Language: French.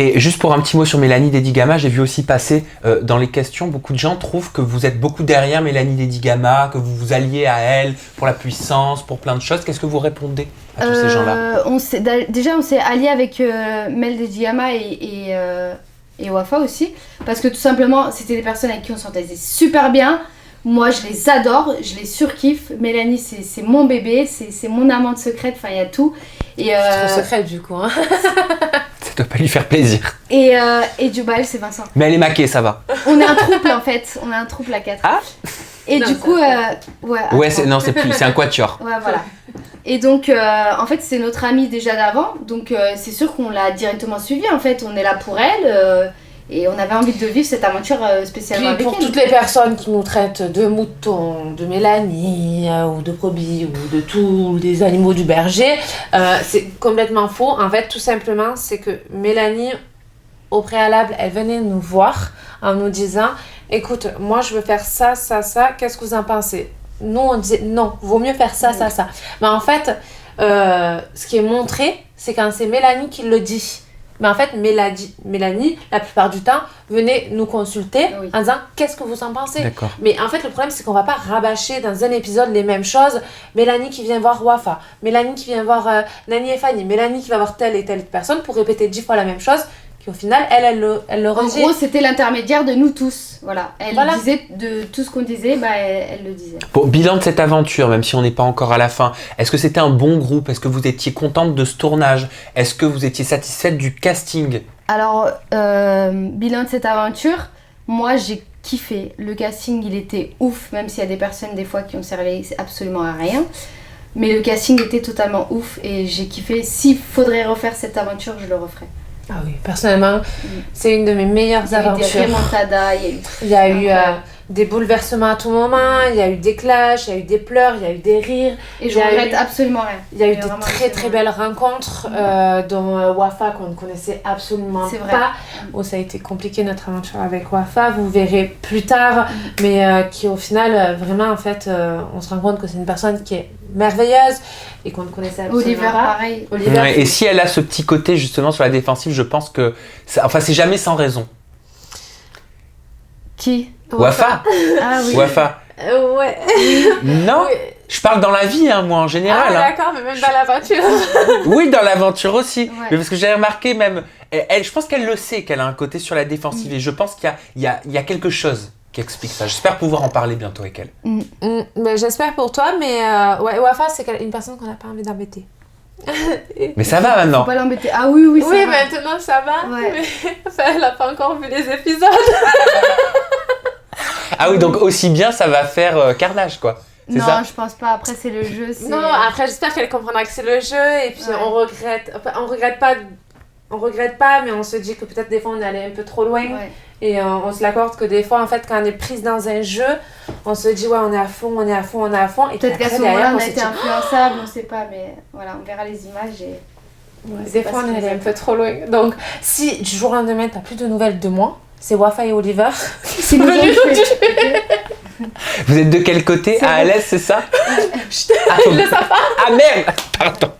Et juste pour un petit mot sur Mélanie Dedigama, j'ai vu aussi passer dans les questions, beaucoup de gens trouvent que vous êtes beaucoup derrière Mélanie Dedigama, que vous vous alliez à elle pour la puissance, pour plein de choses. Qu'est-ce que vous répondez à tous ces gens-là? On s'est alliés avec Mel Dedigama et Wafa aussi, parce que tout simplement, c'était des personnes avec qui on s'entendait super bien. Moi, je les adore, je les surkiffe. Mélanie, c'est mon bébé, c'est mon amante secrète, enfin, il y a tout. C'est trop secrète du coup. Hein. Ça doit pas lui faire plaisir. Et Jubal, c'est Vincent. Mais elle est maquée, ça va. On est un trouble en fait, on est un trouble à 4. Ah. Et non, du coup, ouais, c'est un quatuor. Ouais, voilà. Et donc, en fait, c'est notre amie déjà d'avant, donc c'est sûr qu'on l'a directement suivie. En fait, on est là pour elle. Et on avait envie de vivre cette aventure spécialement avec elle. Pour toutes les personnes qui nous traitent de moutons, de Mélanie, ou de brebis, ou de tous les animaux du berger, c'est complètement faux. En fait, tout simplement, c'est que Mélanie, au préalable, elle venait nous voir en nous disant « Écoute, moi je veux faire ça, ça, ça, qu'est-ce que vous en pensez ?» Nous, on disait « Non, vaut mieux faire ça, ça, ça. » Mais en fait, ce qui est montré, c'est quand c'est Mélanie qui le dit. Mais en fait, Mélanie, la plupart du temps, venait nous consulter en disant « Qu'est-ce que vous en pensez ?» D'accord. Mais en fait, le problème, c'est qu'on va pas rabâcher dans un épisode les mêmes choses. Mélanie qui vient voir Wafa, Mélanie qui vient voir Nani et Fanny, Mélanie qui va voir telle et telle personne pour répéter 10 fois la même chose. Puis au final, elle le redit. En gros, c'était l'intermédiaire de nous tous. Voilà. Elle disait de tout ce qu'on disait, elle le disait. Bon, bilan de cette aventure, même si on n'est pas encore à la fin. Est-ce que c'était un bon groupe? Est-ce que vous étiez contente de ce tournage? Est-ce que vous étiez satisfaite du casting? Alors, bilan de cette aventure, moi j'ai kiffé. Le casting, il était ouf, même s'il y a des personnes des fois qui ont servi absolument à rien. Mais le casting était totalement ouf et j'ai kiffé. S'il faudrait refaire cette aventure, je le referais. Ah oui, personnellement, c'est une de mes meilleures aventures. Il y a eu des remontadas, il y a eu des bouleversements à tout moment, il y a eu des clashs, il y a eu des pleurs, il y a eu des rires. Et je regrette absolument rien. Il y a eu des très belles rencontres, dont Wafa qu'on ne connaissait absolument pas. Où ça a été compliqué notre aventure avec Wafa, vous verrez plus tard, mais qui au final, vraiment en fait, on se rend compte que c'est une personne qui est merveilleuse et qu'on ne connaissait absolument Oliver, pas. pareil. Ouais, et si elle a ce petit côté justement sur la défensive, je pense que c'est jamais sans raison. Qui? Wafa. Ah oui. Wafa. Ouais. Non. Oui. Je parle dans la vie, moi en général. Ah d'accord, mais même dans l'aventure. Oui, dans l'aventure aussi. Ouais. Mais parce que j'ai remarqué même, elle, je pense qu'elle le sait qu'elle a un côté sur la défensive et je pense qu'il y a quelque chose qui explique ça. J'espère pouvoir en parler bientôt avec elle. Ben, j'espère pour toi, mais Wafa, c'est une personne qu'on n'a pas envie d'embêter. Mais ça va maintenant. Faut pas l'embêter. Ah oui, ça va. Oui, maintenant ça va. Ouais. Mais enfin, elle n'a pas encore vu les épisodes. Ah oui, donc aussi bien ça va faire carnage, quoi. C'est non, ça? je pense pas. Après, c'est le jeu. Non, après, j'espère qu'elle comprendra que c'est le jeu. Et puis, on regrette pas, mais on se dit que peut-être des fois, on est allé un peu trop loin. Ouais. Et on se l'accorde que des fois, en fait, quand on est prise dans un jeu, on se dit, ouais, on est à fond. Et peut-être qu'à ce moment-là, on a été influençable, on sait pas, mais voilà, on verra les images et... Ouais, des fois, on est allé un peu trop loin. Donc, si du jour au lendemain, t'as plus de nouvelles de moi, c'est Wafa et Oliver qui sont venus nous tuer. Vous êtes de quel côté? À l'aise, c'est ça? Ils le savent pas. Ah merde! Pardon.